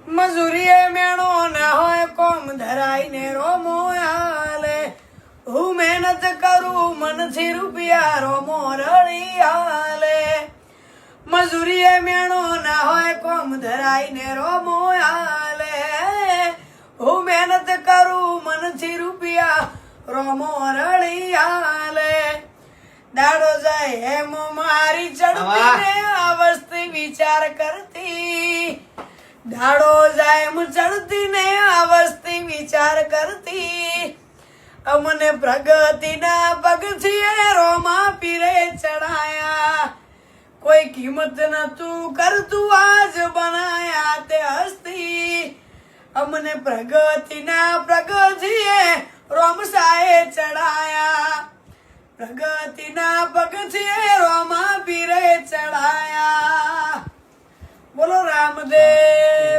મજૂરીએ મેણો ના હોય કોમ ધરાઈને રોમો હાલે હું મહેનત કરું મનથી રૂપિયા રોમો રળી હાલે મજૂરીએ મેણો ના હોય કોમ ધરાઈને રોમો હાલે હું મહેનત કરું મનથી રૂપિયા રોમો રળી હાલે દાડો જાય એમ મારી ચડતી ને અવસ્થી વિચાર કરતી દાડો જાય એમ ચડતી ને અવસ્થી વિચાર કરતી અમને પ્રગતિના પગથિયે રોમા પીરે ચડાયા કોઈ કિંમત નતું કરતું આજ બનાયા તે હસ્તી અમને પ્રગતિના પગથિયે રોમસાએ ચડાયા પ્રગતિના પગથિયે રોમા પીરે ચડાયા બોલો રામદેવ